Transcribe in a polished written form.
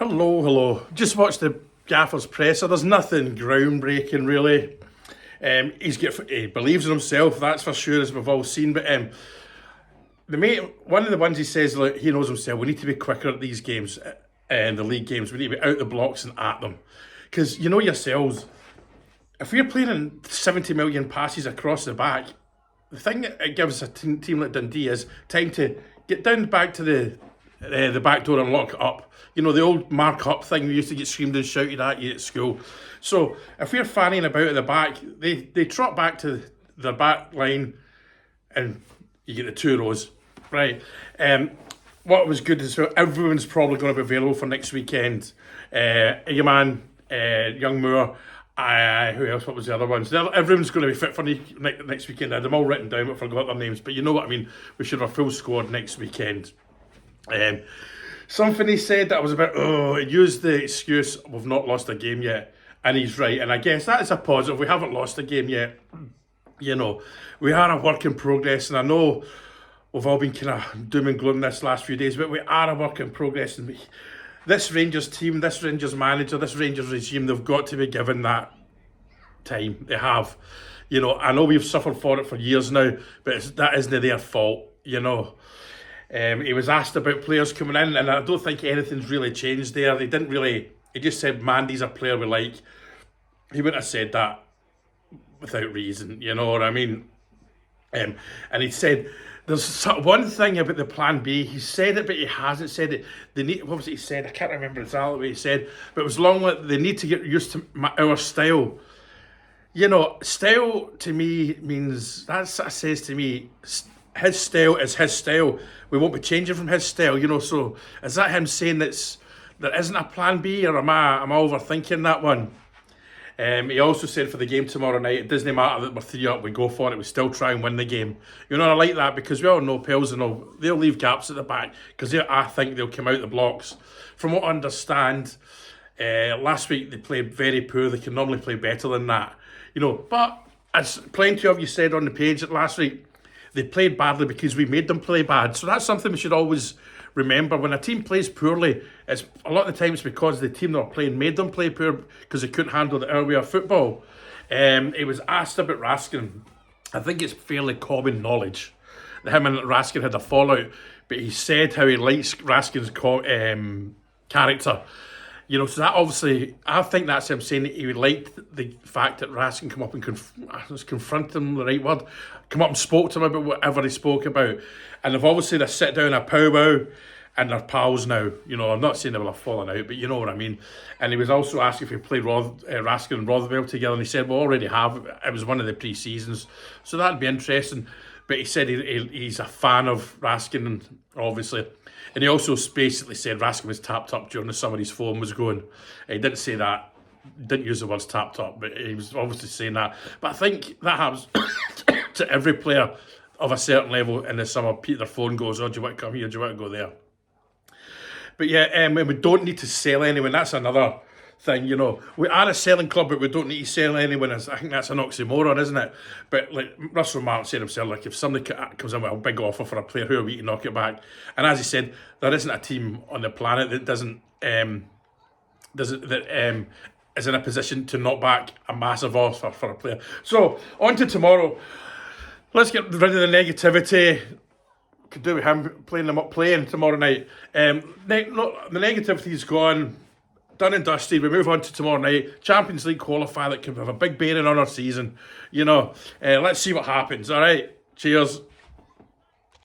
Hello. Just watched the gaffer's presser. There's nothing groundbreaking really. He believes in himself, that's for sure, as we've all seen. But one of the ones he says, like, he knows himself. We need to be quicker at these games, the league games. We need to be out the blocks and at them, because you know yourselves. If we're playing in 70 million passes across the back, the thing that it gives a team like Dundee is time to get down back to the back door and lock it up. You know, the old mark up thing we used to get screamed and shouted at you at school. So if we're fanning about at the back, they trot back to the back line and you get the two rows. Right. What was good is everyone's probably going to be available for next weekend. Your man, Young Moore. Who else? What was the other ones? Everyone's going to be fit for next weekend. I had them all written down, but forgot their names. But you know what I mean. We should have a full squad next weekend. Something he said that I was about. He used the excuse, "We've not lost a game yet," and he's right. And I guess that is a positive. We haven't lost a game yet. You know, we are a work in progress, and I know we've all been kind of doom and gloom this last few days, but we are a work in progress, and this Rangers team, this Rangers manager, this Rangers regime, they've got to be given that time. They have. You know, I know we've suffered for it for years now, but that isn't their fault, you know. He was asked about players coming in, and I don't think anything's really changed there. He just said, Mandy's a player we like. He wouldn't have said that without reason, you know what I mean? And he said, there's one thing about the plan B. He said it, but he hasn't said it. What was it he said? I can't remember exactly what he said, but it was they need to get used to our style. You know, style to me means, that says to me, his style is his style. We won't be changing from his style, you know. So is that him saying there isn't a plan B, or am I overthinking that one? He also said for the game tomorrow night, it doesn't matter that we're 3 up, we go for it, we still try and win the game. You know, I like that, because we all know Pels and all, they'll leave gaps at the back, because I think they'll come out the blocks. From what I understand, last week they played very poor. They can normally play better than that. You know, but as plenty of you said on the page last week, they played badly because we made them play bad. So that's something we should always remember. When a team plays poorly, it's a lot of the times because the team they're playing made them play poor, because they couldn't handle the our way of football. He was asked about Raskin. I think it's fairly common knowledge that him and Raskin had a fallout, but he said how he likes Raskin's character. You know, so that obviously, I think that's him saying that he liked the fact that Raskin come up and confront him, the right word, come up and spoke to him about whatever he spoke about. And they've obviously they sit down a powwow and they're pals now. You know, I'm not saying they will have fallen out, but you know what I mean. And he was also asked if he played Raskin and Rotherwell together, and he said, well, already have. It was one of the pre-seasons. So that'd be interesting. But he said he's a fan of Raskin, obviously. And he also basically said Raskin was tapped up during the summer, his phone was going. He didn't say that, didn't use the words tapped up, but he was obviously saying that. But I think that happens to every player of a certain level in the summer. Their phone goes, oh, do you want to come here, do you want to go there? But yeah, we don't need to sell anyone. That's another thing, you know. We are a selling club, but we don't need to sell anyone. I think that's an oxymoron, isn't it? But like Russell Martin said himself, like if somebody comes in with a big offer for a player, who are we to knock it back? And as he said, there isn't a team on the planet that is in a position to knock back a massive offer for a player. So on to tomorrow. Let's get rid of the negativity. Could do with him playing tomorrow night. The negativity's gone. Done and dusted. We move on to tomorrow night. Champions League qualifier that could have a big bearing on our season. You know, let's see what happens. All right. Cheers.